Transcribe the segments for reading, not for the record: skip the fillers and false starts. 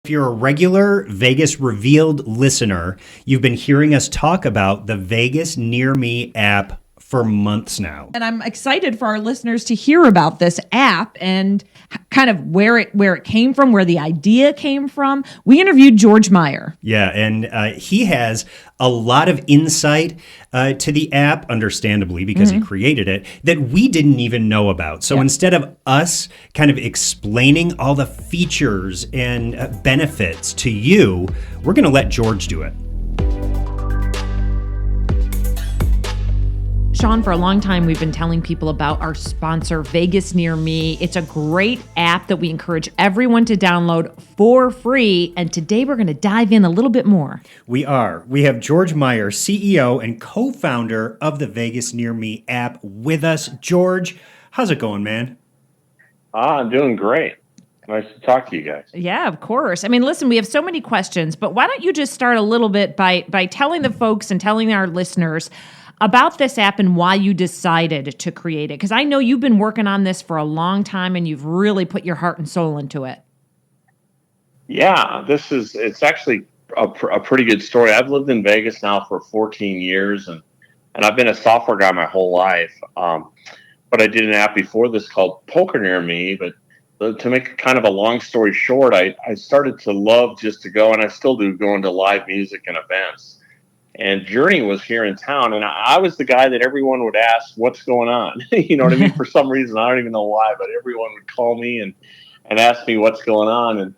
If you're a regular Vegas Revealed listener, you've been hearing us talk about the VegasNearMe app for months now. And I'm excited for our listeners to hear about this app and kind of where it came from, where the idea came from. We interviewed George Meyer. Yeah, and he has a lot of insight to the app, understandably, because he created it, that we didn't even know about. So instead of us kind of explaining all the features and benefits to you, we're going to let George do it. Sean, for a long time, we've been telling people about our sponsor, VegasNearMe. It's a great app that we encourage everyone to download for free. And today we're going to dive in a little bit more. We are. We have George Meyer, CEO and co-founder of the VegasNearMe app with us. George, how's it going, man? I'm doing great. Nice to talk to you guys. Yeah, of course. I mean, listen, we have so many questions, but why don't you just start a little bit by telling the folks and telling our listeners about this app and why you decided to create it? Because I know you've been working on this for a long time and you've really put your heart and soul into it. Yeah, it's actually a pretty good story. I've lived in Vegas now for 14 years and I've been a software guy my whole life. But I did an app before this called Poker Near Me. But to make kind of a long story short, I started to love just to go, and I still do, going to live music and events. And Journey was here in town, and I was the guy that everyone would ask, what's going on? You know what I mean? For some reason, I don't even know why, but everyone would call me and ask me what's going on.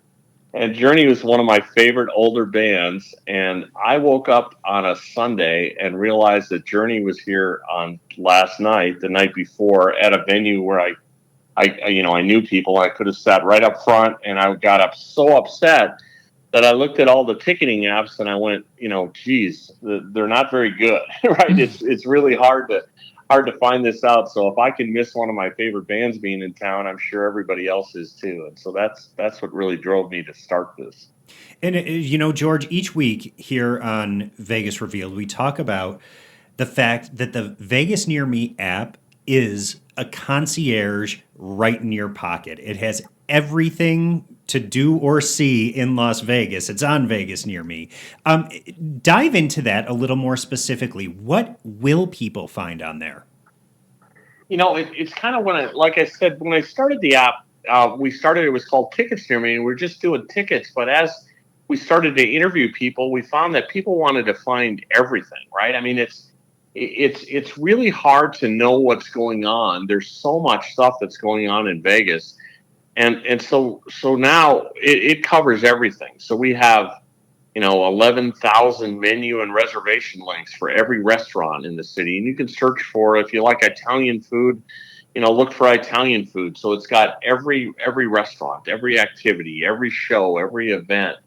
And Journey was one of my favorite older bands. And I woke up on a Sunday and realized that Journey was here on last night, the night before, at a venue where I knew people. I could have sat right up front, and I got so upset that I looked at all the ticketing apps and I went, geez, they're not very good, right? It's really hard to find this out. So if I can miss one of my favorite bands being in town, I'm sure everybody else is too. And so that's what really drove me to start this. And George, each week here on Vegas Revealed, we talk about the fact that the VegasNearMe app is a concierge right in your pocket. It has everything to do or see in Las Vegas. It's on VegasNearMe. Dive into that a little more specifically. What will people find on there? It's kind of like I said, when I started the app, it was called Tickets Near Me, and we're just doing tickets. But as we started to interview people, we found that people wanted to find everything, right? I mean, it's really hard to know what's going on. There's so much stuff that's going on in Vegas. And so now it covers everything. So we have, 11,000 menu and reservation links for every restaurant in the city. And you can search for, if you like Italian food, look for Italian food. So it's got every restaurant, every activity, every show, every event.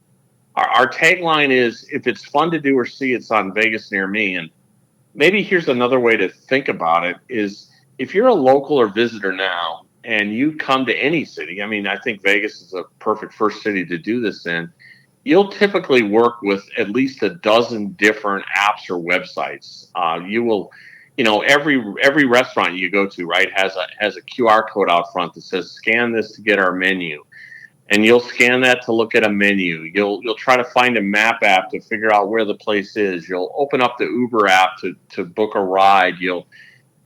Our tagline is, if it's fun to do or see, it's on Vegas Near Me. And maybe here's another way to think about it is, if you're a local or visitor now, and you come to any city, I mean, I think Vegas is a perfect first city to do this in, you'll typically work with at least a dozen different apps or websites. You will, every restaurant you go to, right, has a QR code out front that says, scan this to get our menu. And you'll scan that to look at a menu. You'll try to find a map app to figure out where the place is. You'll open up the Uber app to book a ride. You'll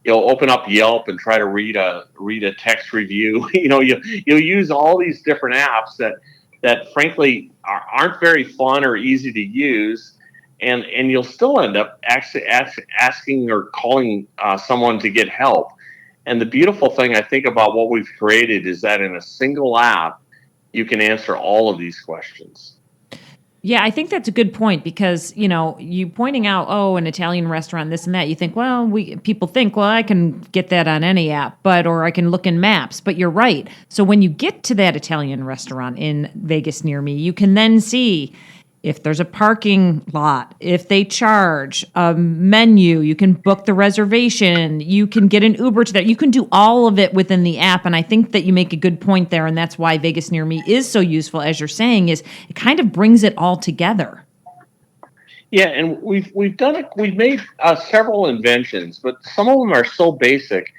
open up Yelp and try to read a text review. You'll use all these different apps that frankly aren't very fun or easy to use, and you'll still end up actually asking or calling someone to get help. And the beautiful thing I think about what we've created is that in a single app, you can answer all of these questions. Yeah, I think that's a good point because, you pointing out, an Italian restaurant, this and that, you think, people think, I can get that on any app, or I can look in maps, but you're right. So when you get to that Italian restaurant in Vegas Near Me, you can then see if there's a parking lot, if they charge, a menu, you can book the reservation, you can get an Uber to that. You can do all of it within the app. And I think that you make a good point there. And that's why Vegas Near Me is so useful, as you're saying, is it kind of brings it all together. Yeah, and we've made several inventions, but some of them are so basic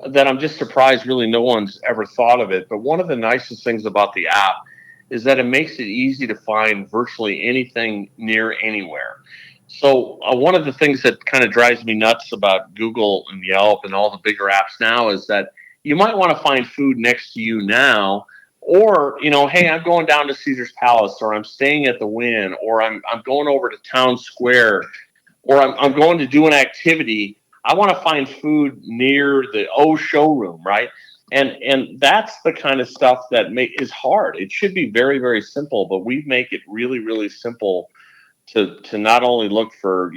that I'm just surprised really no one's ever thought of it. But one of the nicest things about the app is that it makes it easy to find virtually anything near anywhere. So one of the things that kind of drives me nuts about Google and Yelp and all the bigger apps now is that you might want to find food next to you now, or hey, I'm going down to Caesar's Palace, or I'm staying at the Wynn, or I'm going over to Town Square, or I'm going to do an activity. I want to find food near the O showroom, right? And that's the kind of stuff that is hard. It should be very, very simple, but we make it really, really simple to not only look for,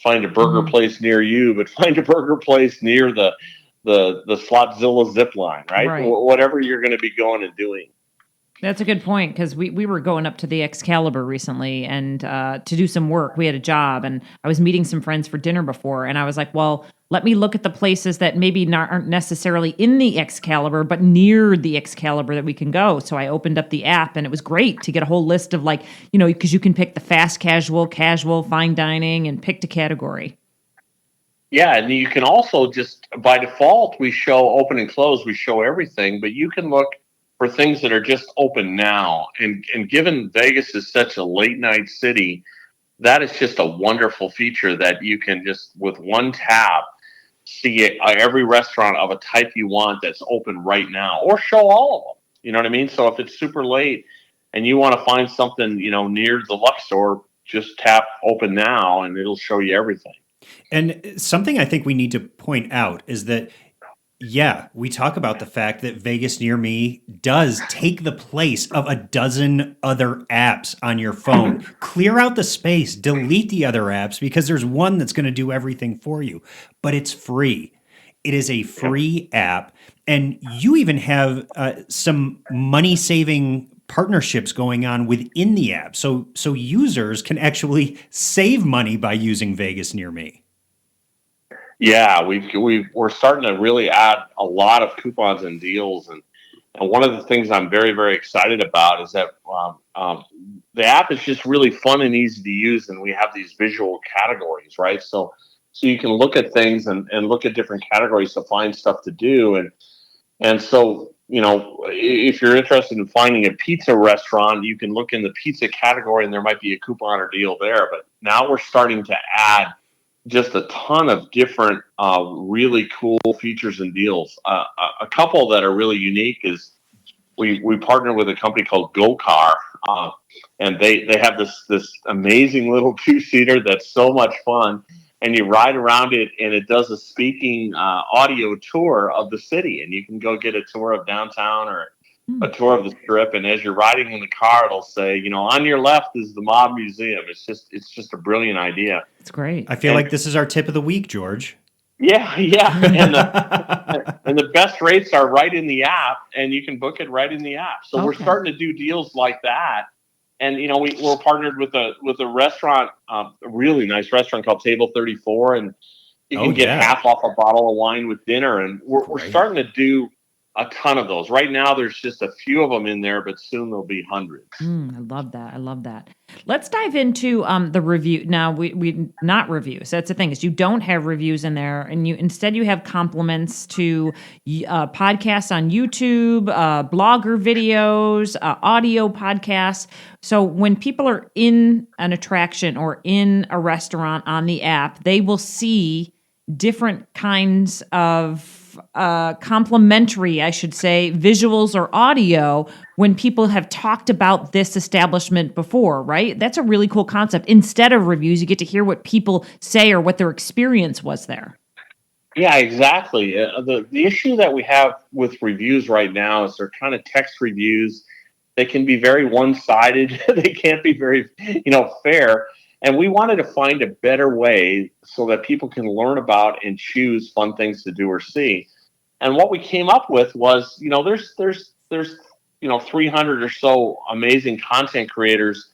find a burger place near you, but find a burger place near the Slotzilla zip line, right? Right. Whatever you're going to be going and doing. That's a good point, because we were going up to the Excalibur recently and to do some work. We had a job, and I was meeting some friends for dinner before, and I was like, well, let me look at the places that maybe aren't necessarily in the Excalibur, but near the Excalibur that we can go. So I opened up the app, and it was great to get a whole list of, like, because you can pick the fast casual, fine dining, and pick the category. Yeah, and you can also just, by default, we show open and close, we show everything, but you can look for things that are just open now. And given Vegas is such a late night city, that is just a wonderful feature that you can just, with one tap, see every restaurant of a type you want that's open right now, or show all of them. You know what I mean? So if it's super late and you want to find something, near the Luxor, just tap open now and it'll show you everything. And something I think we need to point out is that, yeah, we talk about the fact that Vegas Near Me does take the place of a dozen other apps on your phone. Clear out the space, delete the other apps, because there's one that's going to do everything for you. But it's free. It is a free app. And you even have some money-saving partnerships going on within the app. So users can actually save money by using Vegas Near Me. Yeah, we're starting to really add a lot of coupons and deals, and one of the things I'm very, very excited about is that the app is just really fun and easy to use, and we have these visual categories, right? So you can look at things and look at different categories to find stuff to do, and so if you're interested in finding a pizza restaurant, you can look in the pizza category, and there might be a coupon or deal there. But now we're starting to add just a ton of different really cool features and deals. A couple that are really unique is we partner with a company called GoCar, and they have this amazing little two-seater that's so much fun, and you ride around it, and it does a speaking audio tour of the city, and you can go get a tour of downtown or a tour of the Strip, and as you're riding in the car, it'll say, on your left is the Mob Museum. It's just a brilliant idea. It's great. I feel like this is our tip of the week, George. Yeah, and the best rates are right in the app, and you can book it right in the app. So we're starting to do deals like that, and we're partnered with a restaurant, a really nice restaurant called Table 34, and you can get half off a bottle of wine with dinner, and we're starting to do a ton of those. Right now, there's just a few of them in there, but soon there'll be hundreds. I love that. Let's dive into the review. Now, we not reviews. That's the thing, is you don't have reviews in there, and instead you have compliments to podcasts on YouTube, blogger videos, audio podcasts. So when people are in an attraction or in a restaurant on the app, they will see different kinds of complimentary, I should say, visuals or audio when people have talked about this establishment before, right? That's a really cool concept. Instead of reviews, you get to hear what people say or what their experience was there. Yeah, exactly. The issue that we have with reviews right now is they're kind of text reviews. They can be very one-sided. They can't be very, fair. And we wanted to find a better way so that people can learn about and choose fun things to do or see. And what we came up with was, there's 300 or so amazing content creators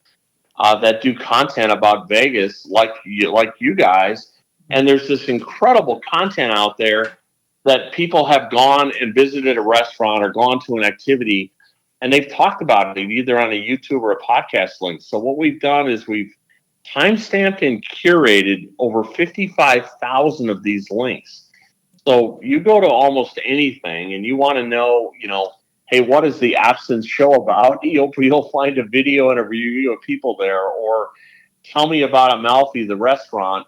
that do content about Vegas, like you guys. And there's this incredible content out there that people have gone and visited a restaurant or gone to an activity, and they've talked about it either on a YouTube or a podcast link. So what we've done is we've timestamped and curated over 55,000 of these links. So you go to almost anything and you want to know, hey, what is the absence show about? You'll find a video and a review of people there, or tell me about Amalfi, the restaurant.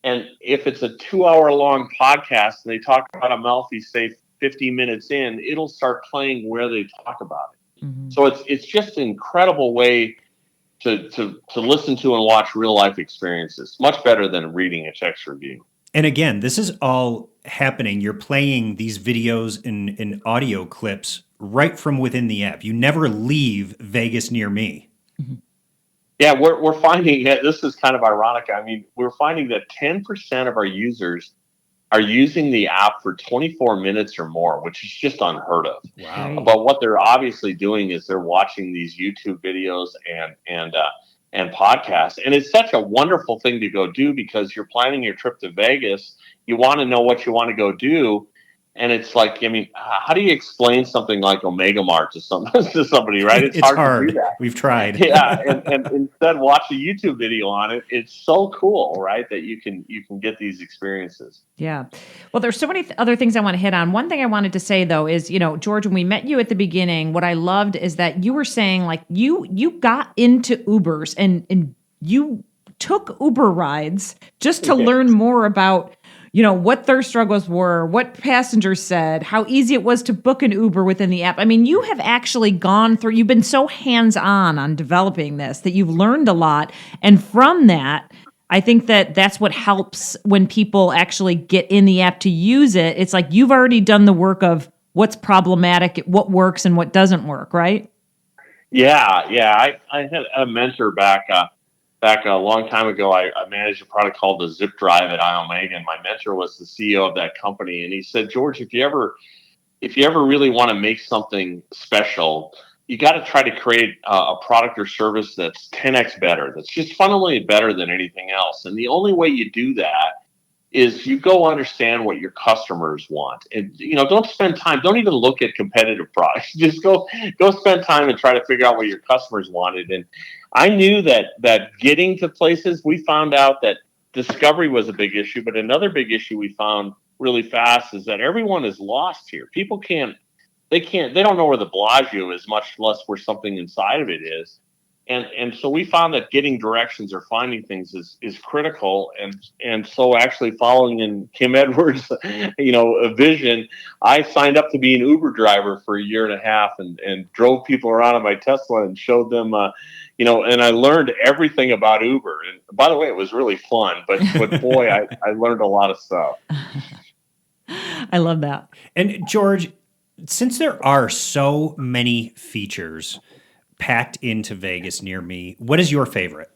And if it's a 2 hour long podcast and they talk about Amalfi, say 50 minutes in, it'll start playing where they talk about it. Mm-hmm. So it's just an incredible way to listen to and watch real life experiences. Much better than reading a text review. And again, this is all happening. You're playing these videos and audio clips right from within the app. You never leave Vegas Near Me. Mm-hmm. Yeah, we're finding that this is kind of ironic. I mean, we're finding that 10% of our users are using the app for 24 minutes or more, which is just unheard of. Wow. But what they're obviously doing is they're watching these YouTube videos and podcasts. And it's such a wonderful thing to go do, because you're planning your trip to Vegas. You want to know what you want to go do. And it's like, I mean, how do you explain something like Omega Mart to somebody, right? It's hard. to do that. We've tried. Yeah, and instead watch a YouTube video on it. It's so cool, right? That you can get these experiences. Yeah. Well, there's so many other things I want to hit on. One thing I wanted to say though is, George, when we met you at the beginning, what I loved is that you were saying like you got into Ubers and you took Uber rides just to learn more about what their struggles were, what passengers said, how easy it was to book an Uber within the app. I mean, you have actually gone through, you've been so hands-on developing this that you've learned a lot. And from that, I think that that's what helps when people actually get in the app to use it. It's like you've already done the work of what's problematic, what works and what doesn't work, right? Yeah. I had a mentor back a long time ago. I managed a product called the Zip Drive at iOmega, and my mentor was the CEO of that company. And he said, George, if you ever really want to make something special, you got to try to create a product or service that's 10x better, that's just fundamentally better than anything else. And the only way you do that is you go understand what your customers want. And don't spend time, don't even look at competitive products. Just go spend time and try to figure out what your customers wanted. And I knew that getting to places, we found out that discovery was a big issue, but another big issue we found really fast is that everyone is lost here. People they don't know where the Bellagio is, much less where something inside of it is. And so we found that getting directions or finding things is critical. And so actually following in Kim Edwards', a vision, I signed up to be an Uber driver for a year and a half and drove people around in my Tesla and showed them, and I learned everything about Uber. And by the way, it was really fun, but boy, I learned a lot of stuff. I love that. And George, since there are so many features packed into Vegas Near Me, what is your favorite?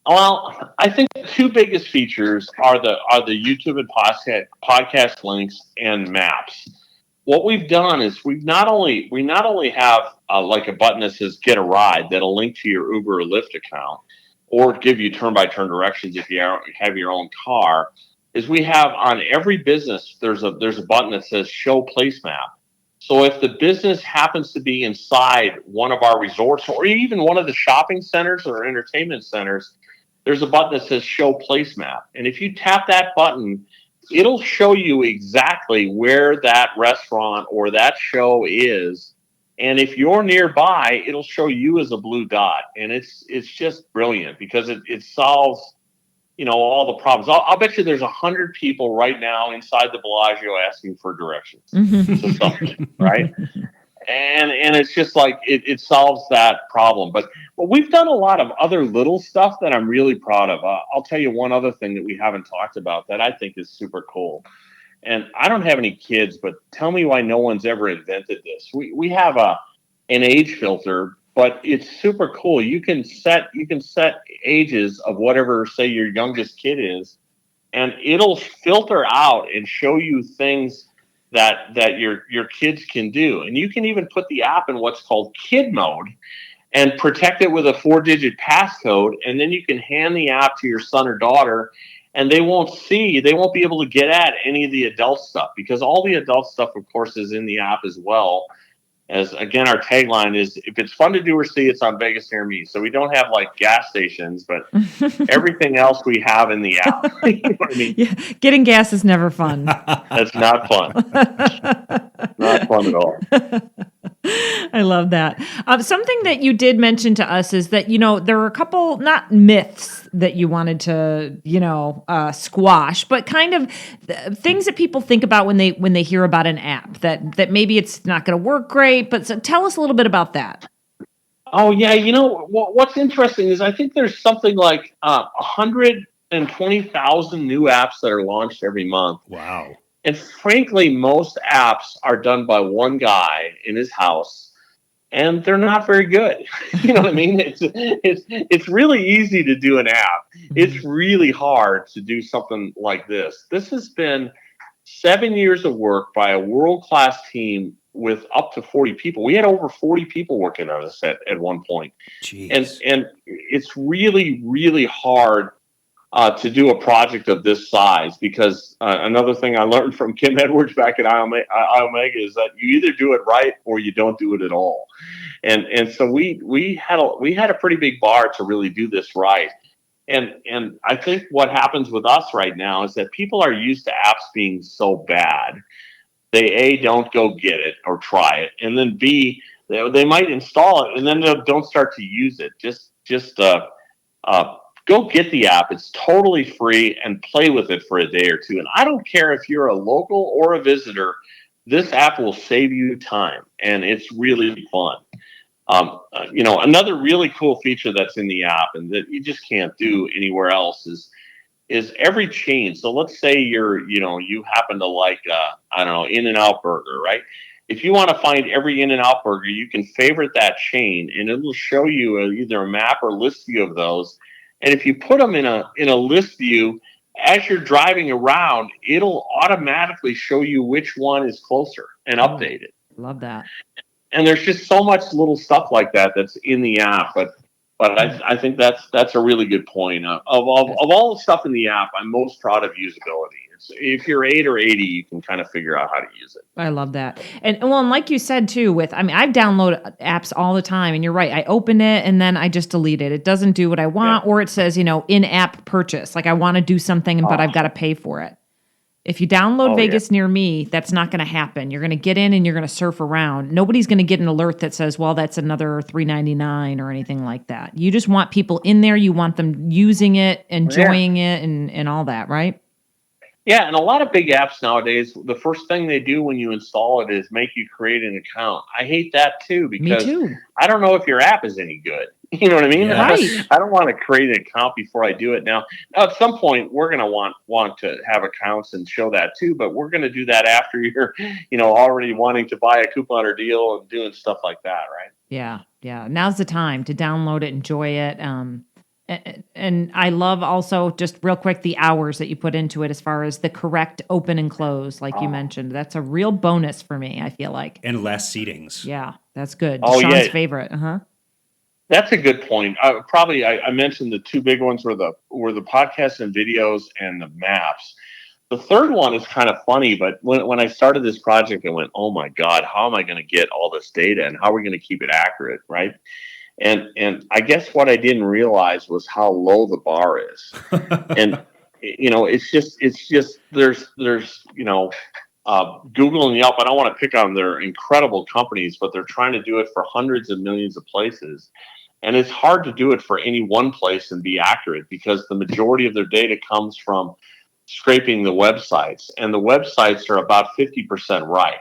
Well, I think the two biggest features are the YouTube and podcast links and maps. What we've done is we not only have like a button that says "Get a Ride" that'll link to your Uber or Lyft account, or give you turn-by-turn directions if you have your own car. Is we have on every business there's a button that says "Show Place Map." So if the business happens to be inside one of our resorts or even one of the shopping centers or entertainment centers, there's a button that says Show Place Map. And if you tap that button, it'll show you exactly where that restaurant or that show is. And if you're nearby, it'll show you as a blue dot. And it's just brilliant because it solves all the problems. I'll bet you there's 100 people right now inside the Bellagio asking for directions to something, right? And it's just like it solves that problem. But we've done a lot of other little stuff that I'm really proud of. I'll tell you one other thing that we haven't talked about that I think is super cool. And I don't have any kids, but tell me why no one's ever invented this. We have an age filter, but it's super cool. You can set ages of whatever, say, your youngest kid is, and it'll filter out and show you things that your kids can do. And you can even put the app in what's called kid mode and protect it with a 4-digit passcode. And then you can hand the app to your son or daughter, and they won't be able to get at any of the adult stuff, because all the adult stuff, of course, is in the app as well. as again, our tagline is, if it's fun to do or see, it's on Vegas Near Me. So we don't have like gas stations, but everything else we have in the app. You know what I mean? Yeah, getting gas is never fun. That's not fun. Not fun at all. I love that. Something that you did mention to us is that, there are a couple, not myths that you wanted to, squash, but kind of things that people think about when they hear about an app that maybe it's not going to work great. But so tell us a little bit about that. Oh, yeah. What's interesting is I think there's something like 120,000 new apps that are launched every month. Wow. And frankly, most apps are done by one guy in his house, and they're not very good. You know what I mean? It's really easy to do an app. It's really hard to do something like this. This has been 7 years of work by a world-class team with up to 40 people. We had over 40 people working on this at one point. Jeez. And it's really, really hard to do a project of this size, because another thing I learned from Kim Edwards back at iOmega is that you either do it right or you don't do it at all. And so we had a pretty big bar to really do this right. And I think what happens with us right now is that people are used to apps being so bad. They don't go get it or try it, and then B, they might install it and then they don't start to use it. Just go get the app. It's totally free, and play with it for a day or two. And I don't care if you're a local or a visitor, this app will save you time, and it's really fun. Another really cool feature that's in the app and that you just can't do anywhere else is every chain. So let's say you happen to like, In-N-Out Burger, right? If you want to find every In-N-Out Burger, you can favorite that chain, and it will show you either a map or list view of those. And if you put them in a list view, as you're driving around, it'll automatically show you which one is closer and update it. Love that. And there's just so much little stuff like that that's in the app, but I think that's a really good point. Of all the stuff in the app, I'm most proud of usability. If you're 8 or 80, you can kind of figure out how to use it. I love that. And like you said too, I've downloaded apps all the time, and you're right. I open it and then I just delete it. It doesn't do what I want, or it says, in-app purchase. Like I want to do something, but I've got to pay for it. If you download Vegas Near Me, that's not going to happen. You're going to get in and you're going to surf around. Nobody's going to get an alert that says, well, that's another $3.99 or anything like that. You just want people in there. You want them using it, enjoying it, and all that, right? Yeah, and a lot of big apps nowadays, the first thing they do when you install it is make you create an account. I hate that too, because Me too. I don't know if your app is any good. You know what I mean? Yeah. Right. I don't want to create an account before I do it. Now at some point, we're going to want to have accounts and show that too, but we're going to do that after you're, already wanting to buy a coupon or deal and doing stuff like that, right? Yeah. Now's the time to download it, enjoy it. And I love also, just real quick, the hours that you put into it as far as the correct open and close, like you mentioned. That's a real bonus for me, I feel like. And less seatings. Yeah, that's good. Oh, Sean's yeah. favorite. Uh-huh. That's a good point. I mentioned the two big ones were the podcasts and videos and the maps. The third one is kind of funny, but when I started this project, I went, oh my God, how am I going to get all this data, and how are we going to keep it accurate, right? And I guess what I didn't realize was how low the bar is. And it's just there's Google and Yelp. I don't want to pick on their incredible companies, but they're trying to do it for hundreds of millions of places. And it's hard to do it for any one place and be accurate, because the majority of their data comes from scraping the websites, and the websites are about 50% right.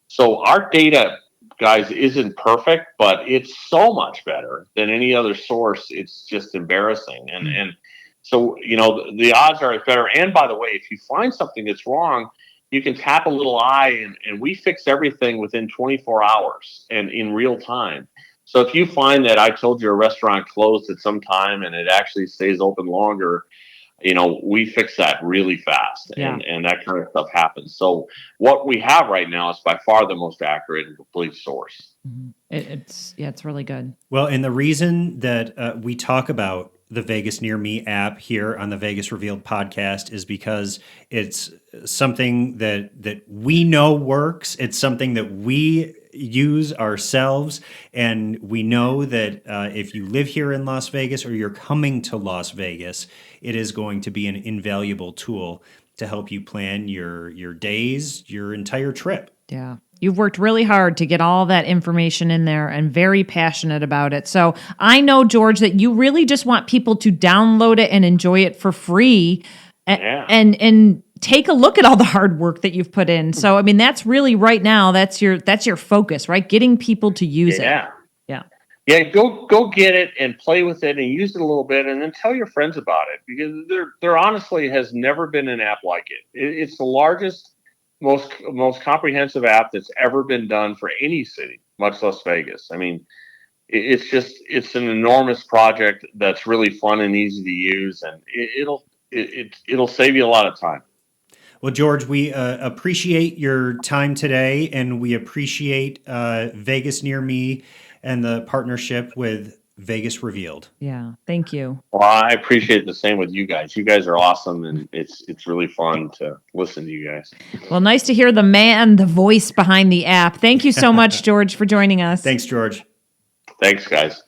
So our data, guys, isn't perfect, but it's so much better than any other source. It's just embarrassing. And so, the odds are better. And by the way, if you find something that's wrong, you can tap a little eye, and we fix everything within 24 hours and in real time. So if you find that I told you a restaurant closed at some time and it actually stays open longer, we fix that really fast, and that kind of stuff happens. So what we have right now is by far the most accurate and complete source. Mm-hmm. It's really good. Well, and the reason that we talk about the Vegas Near Me app here on the Vegas Revealed podcast is because it's something that we know works. It's something that we use ourselves. And we know that if you live here in Las Vegas or you're coming to Las Vegas, it is going to be an invaluable tool to help you plan your days, your entire trip. Yeah. You've worked really hard to get all that information in there and very passionate about it. So I know, George, that you really just want people to download it and enjoy it for free and take a look at all the hard work that you've put in. So, I mean, that's really right now, that's your focus, right? Getting people to use it. Yeah. Yeah, go get it and play with it and use it a little bit, and then tell your friends about it, because there honestly has never been an app like it. It's the largest, most comprehensive app that's ever been done for any city, much less Vegas. I mean, it's an enormous project that's really fun and easy to use, and it'll save you a lot of time. Well, George, we appreciate your time today, and we appreciate Vegas Near Me and the partnership with Vegas Revealed. Yeah, thank you. Well, I appreciate the same with you guys. You guys are awesome, and it's really fun to listen to you guys. Well, nice to hear the voice behind the app. Thank you so much, George, for joining us. Thanks, George. Thanks, guys.